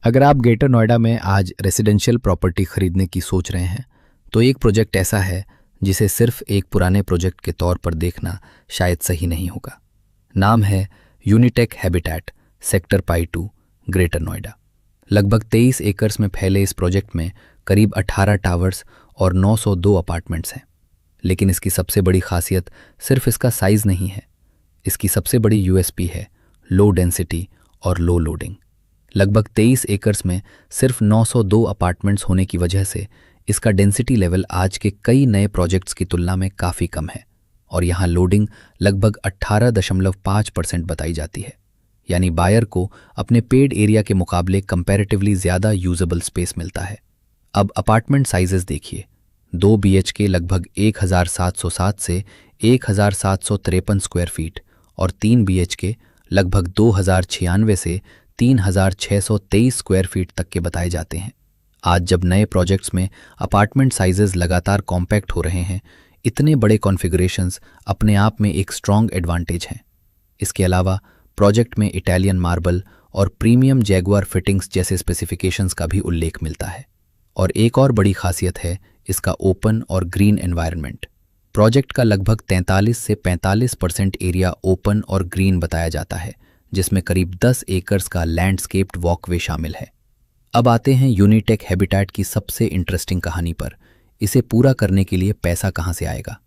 अगर आप ग्रेटर नोएडा में आज रेसिडेंशियल प्रॉपर्टी खरीदने की सोच रहे हैं तो एक प्रोजेक्ट ऐसा है जिसे सिर्फ एक पुराने प्रोजेक्ट के तौर पर देखना शायद सही नहीं होगा। नाम है यूनिटेक हैबिटेट, सेक्टर पाई 2, ग्रेटर नोएडा। लगभग 23 एकर्स में फैले इस प्रोजेक्ट में करीब 18 टावर्स और 902 अपार्टमेंट्स हैं। लेकिन इसकी सबसे बड़ी खासियत सिर्फ इसका साइज़ नहीं है, इसकी सबसे बड़ी यूएसपी है लो डेंसिटी और लो लोडिंग। लगभग 23 एकर्स में सिर्फ 902 अपार्टमेंट्स होने की वजह से इसका डेंसिटी लेवल आज के कई नए प्रोजेक्ट्स की तुलना में काफ़ी कम है और यहाँ लोडिंग लगभग 18.5% बताई जाती है। यानी बायर को अपने पेड एरिया के मुकाबले कंपैरेटिवली ज़्यादा यूजेबल स्पेस मिलता है। अब अपार्टमेंट साइजेस देखिए। 2 BHK लगभग 1707 से 1753 स्क्वायर फीट और 3 BHK लगभग 2096 से 3623 स्क्वायर फीट तक के बताए जाते हैं। आज जब नए प्रोजेक्ट्स में अपार्टमेंट साइजेस लगातार कॉम्पैक्ट हो रहे हैं, इतने बड़े कॉन्फ़िगरेशंस अपने आप में एक स्ट्रॉन्ग एडवांटेज हैं। इसके अलावा प्रोजेक्ट में इटालियन मार्बल और प्रीमियम जैगुआर फिटिंग्स जैसे स्पेसिफिकेशंस का भी उल्लेख मिलता है। और एक और बड़ी खासियत है इसका ओपन और ग्रीन एनवायरनमेंट। प्रोजेक्ट का लगभग 43 से 45% एरिया ओपन और ग्रीन बताया जाता है, जिसमें करीब 10 एकर्स का लैंडस्केप्ड वॉकवे शामिल है। अब आते हैं यूनिटेक हैबिटेट की सबसे इंटरेस्टिंग कहानी पर। इसे पूरा करने के लिए पैसा कहाँ से आएगा?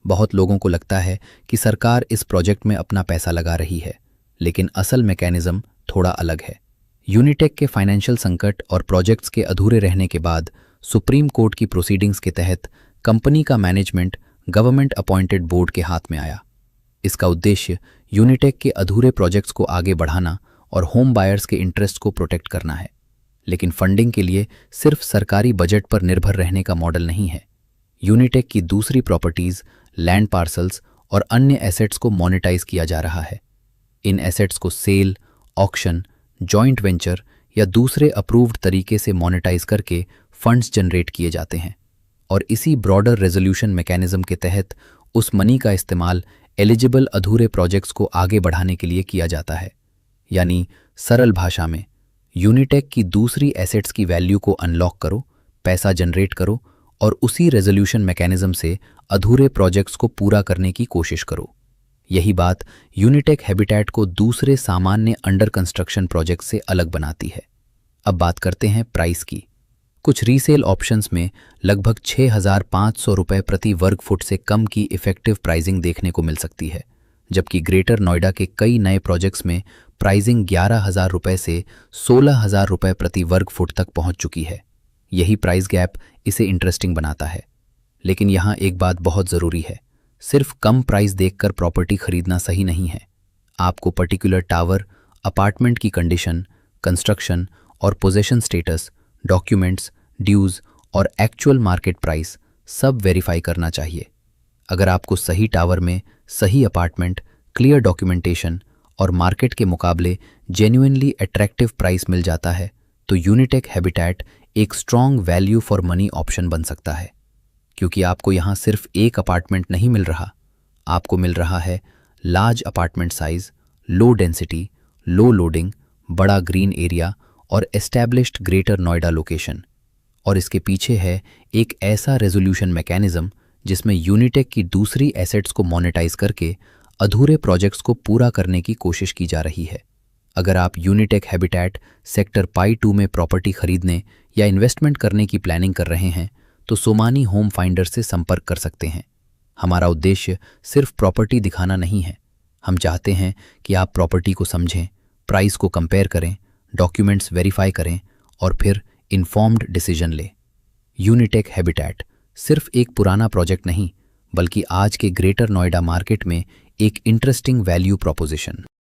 बहुत लोगों को लगता है कि सरकार इस प्रोजेक्ट में अपना पैसा लगा रही है, लेकिन असल मैकेनिज्म थोड़ा अलग है। यूनिटेक के फाइनेंशियल संकट और प्रोजेक्ट्स के अधूरे रहने के बाद सुप्रीम कोर्ट की प्रोसीडिंग्स के तहत कंपनी का मैनेजमेंट गवर्नमेंट अपॉइंटेड बोर्ड के हाथ में आया। इसका उद्देश्य यूनिटेक के अधूरे प्रोजेक्ट्स को आगे बढ़ाना और होम बायर्स के इंटरेस्ट को प्रोटेक्ट करना है। लेकिन फंडिंग के लिए सिर्फ सरकारी बजट पर निर्भर रहने का मॉडल नहीं है। यूनिटेक की दूसरी प्रॉपर्टीज, लैंड पार्सल्स और अन्य एसेट्स को मोनेटाइज किया जा रहा है। इन एसेट्स को सेल, ऑक्शन, जॉइंट वेंचर या दूसरे अप्रूव्ड तरीके से मोनेटाइज करके फंड्स जनरेट किए जाते हैं और इसी ब्रॉडर रेजोल्यूशन मैकेनिज्म के तहत उस मनी का इस्तेमाल एलिजिबल अधूरे प्रोजेक्ट्स को आगे बढ़ाने के लिए किया जाता है। यानी सरल भाषा में, यूनिटेक की दूसरी एसेट्स की वैल्यू को अनलॉक करो, पैसा जनरेट करो और उसी रेजोल्यूशन मैकेनिज्म से अधूरे प्रोजेक्ट्स को पूरा करने की कोशिश करो। यही बात यूनिटेक हैबिटेट को दूसरे सामान्य अंडर कंस्ट्रक्शन प्रोजेक्ट से अलग बनाती है। अब बात करते हैं प्राइस की। कुछ रीसेल ऑप्शंस में लगभग 6,500 रुपये प्रति वर्ग फुट से कम की इफेक्टिव प्राइसिंग देखने को मिल सकती है, जबकि ग्रेटर नोएडा के कई नए प्रोजेक्ट्स में प्राइसिंग 11,000 रुपये से 16,000 रुपये प्रति वर्ग फुट तक पहुंच चुकी है। यही प्राइस गैप इसे इंटरेस्टिंग बनाता है। लेकिन यहाँ एक बात बहुत ज़रूरी है, सिर्फ कम प्राइस देखकर प्रॉपर्टी खरीदना सही नहीं है। आपको पर्टिकुलर टावर, अपार्टमेंट की कंडीशन, कंस्ट्रक्शन और पोजेशन स्टेटस, डॉक्यूमेंट्स, ड्यूज़ और एक्चुअल मार्केट प्राइस सब वेरीफाई करना चाहिए। अगर आपको सही टावर में सही अपार्टमेंट, क्लियर डॉक्यूमेंटेशन और मार्केट के मुकाबले जेन्युइनली अट्रैक्टिव प्राइस मिल जाता है तो यूनिटेक हैबिटेट एक strong value for money option बन सकता है। क्योंकि आपको यहाँ सिर्फ एक अपार्टमेंट नहीं मिल रहा, आपको मिल रहा है large apartment size, low density, low loading, बड़ा ग्रीन एरिया और एस्टैब्लिश्ड ग्रेटर नोएडा लोकेशन। और इसके पीछे है एक ऐसा रेजोल्यूशन मैकेनिज्म जिसमें यूनिटेक की दूसरी एसेट्स को मोनेटाइज करके अधूरे प्रोजेक्ट्स को पूरा करने की कोशिश की जा रही है। अगर आप यूनिटेक हैबिटेट सेक्टर पाई 2 में प्रॉपर्टी खरीदने या इन्वेस्टमेंट करने की प्लानिंग कर रहे हैं तो सोमानी होम फाइंडर से संपर्क कर सकते हैं। हमारा उद्देश्य सिर्फ प्रॉपर्टी दिखाना नहीं है, हम चाहते हैं कि आप प्रॉपर्टी को समझें, प्राइस को कंपेयर करें, डॉक्यूमेंट्स वेरीफाई करें और फिर इन्फॉर्म्ड डिसीजन लें। यूनिटेक हैबिटेट सिर्फ एक पुराना प्रोजेक्ट नहीं, बल्कि आज के ग्रेटर नोएडा मार्केट में एक इंटरेस्टिंग वैल्यू प्रोपोजिशन।